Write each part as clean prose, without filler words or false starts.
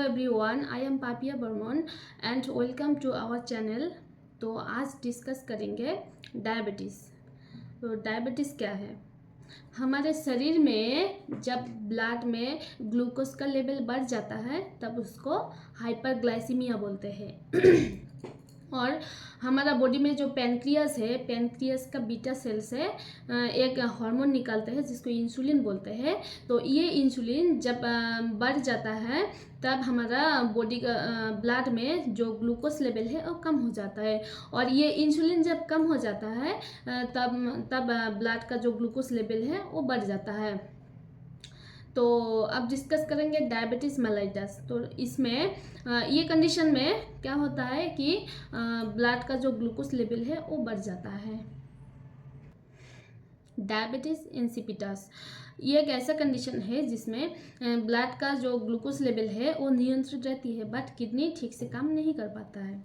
everyone, I am Papiya Barman and welcome to our channel. तो आज discuss करेंगे डायबिटीज़। तो डायबिटीज़ क्या है? हमारे शरीर में जब ब्लड में ग्लूकोज का लेवल बढ़ जाता है तब उसको हाइपरग्लाइसीमिया बोलते हैं। और हमारा बॉडी में जो पैनक्रियास है, पैनक्रियास का बीटा सेल से एक हार्मोन निकालते हैं जिसको इंसुलिन बोलते हैं। तो ये इंसुलिन जब बढ़ जाता है तब हमारा बॉडी का ब्लड में जो ग्लूकोज लेवल है वो कम हो जाता है। और ये इंसुलिन जब कम हो जाता है तब ब्लड का जो ग्लूकोज लेवल है वो बढ़ जाता है। तो अब डिस्कस करेंगे डायबिटीज़ मेलाइटस। तो इसमें ये कंडीशन में क्या होता है कि ब्लड का जो ग्लूकोज लेवल है वो बढ़ जाता है। डायबिटीज़ इंसिपिटस ये एक ऐसा कंडीशन है जिसमें ब्लड का जो ग्लूकोज लेवल है वो नियंत्रित रहती है बट किडनी ठीक से काम नहीं कर पाता है।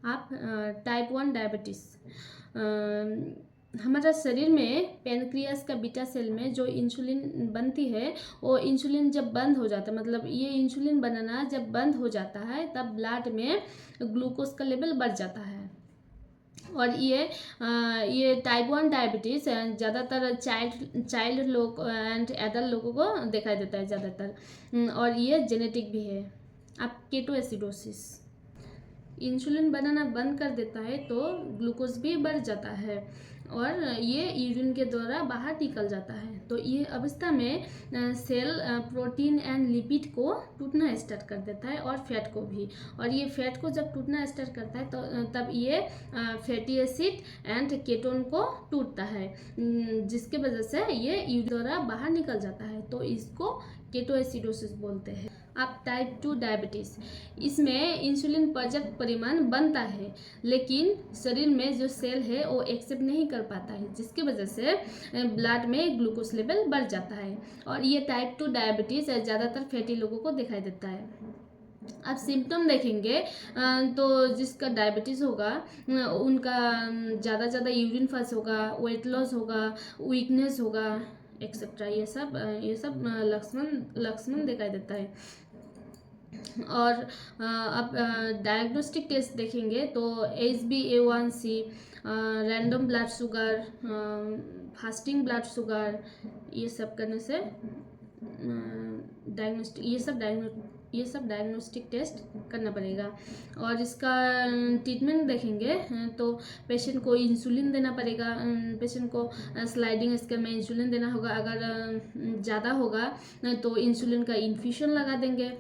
आप टाइप 1 डायबिटीज़, हमारा शरीर में पैनक्रियास का बीटा सेल में जो इंसुलिन बनती है वो इंसुलिन जब बंद हो जाता है, मतलब ये इंसुलिन बनना जब बंद हो जाता है तब ब्लड में ग्लूकोज का लेवल बढ़ जाता है। और ये टाइप 1 डायबिटीज़ ज़्यादातर चाइल्ड लोग एंड एडल्ट लोगों को दिखाई देता है ज़्यादातर, और ये जेनेटिक भी है। अब केटोएसिडोसिस, इंसुलिन बनाना बंद कर देता है तो ग्लूकोज भी बढ़ जाता है और ये यूरिन के द्वारा बाहर निकल जाता है। तो ये अवस्था में सेल प्रोटीन एंड लिपिड को टूटना स्टार्ट कर देता है और फैट को भी। और ये फैट को जब टूटना स्टार्ट करता है तो तब ये फैटी एसिड एंड केटोन को टूटता है, जिसके वजह से ये यूरिन द्वारा बाहर निकल जाता है। तो इसको केटोएसिडोसिस बोलते हैं। अब टाइप 2 डायबिटीज़, इसमें इंसुलिन पर्याप्त परिमाण बनता है लेकिन शरीर में जो सेल है वो एक्सेप्ट नहीं कर पाता है, जिसकी वजह से ब्लड में ग्लूकोज लेवल बढ़ जाता है। और ये टाइप 2 डायबिटीज़ ज़्यादातर फैटी लोगों को दिखाई देता है। अब सिम्टम देखेंगे तो जिसका डायबिटीज़ होगा उनका ज़्यादा यूरिन पास होगा, वेट लॉस होगा, वीकनेस होगा एक्सेट्रा, ये सब लक्षण दिखाई देता है। और अब डायग्नोस्टिक टेस्ट देखेंगे तो HbA1c, random blood sugar, fasting blood sugar, ये सब करने से ये सब डायग्नोस्टिक टेस्ट करना पड़ेगा। और इसका ट्रीटमेंट देखेंगे तो पेशेंट को इंसुलिन देना पड़ेगा, पेशेंट को स्लाइडिंग स्केल में इंसुलिन देना होगा। अगर ज़्यादा होगा तो इंसुलिन का इन्फ्यूशन लगा देंगे।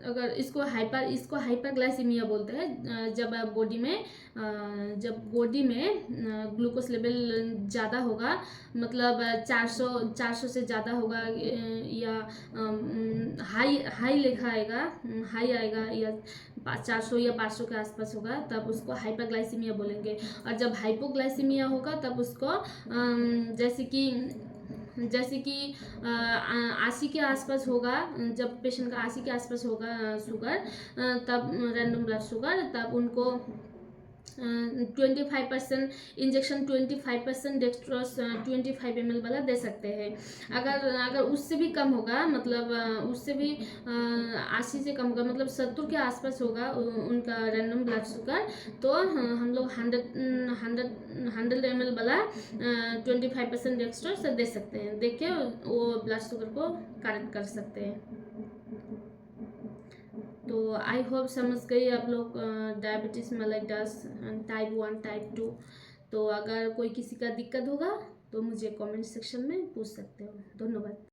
अगर इसको हाइपरग्लाइसीमिया बोलते हैं, जब बॉडी में ग्लूकोज लेवल ज़्यादा होगा, मतलब 400 से ज़्यादा होगा या हाई लिखा आएगा, हाई आएगा या 400 या 500 के आसपास होगा तब उसको हाइपरग्लाइसीमिया बोलेंगे। और जब हाइपोग्लाइसीमिया होगा तब उसको जैसे कि 80 के आसपास होगा, जब पेशेंट का 80 के आसपास होगा शुगर, तब रैंडम ब्लड शुगर, तब उनको 25% इंजेक्शन 25% डेक्स्ट्रोस 25 ml वाला दे सकते हैं। अगर उससे भी कम होगा, मतलब उससे भी 80 से कम होगा, मतलब 70 के आसपास होगा उनका रैंडम ब्लड शुगर, तो हम लोग 100 ml वाला 25% डेक्स्ट्रोस दे सकते हैं, देख के वो ब्लड शुगर को करेक्ट कर सकते हैं। तो आई होप समझ गई आप लोग डायबिटीज़ मेलाइटस टाइप 1 टाइप 2। तो अगर कोई किसी का दिक्कत होगा तो मुझे कमेंट सेक्शन में पूछ सकते हो। धन्यवाद।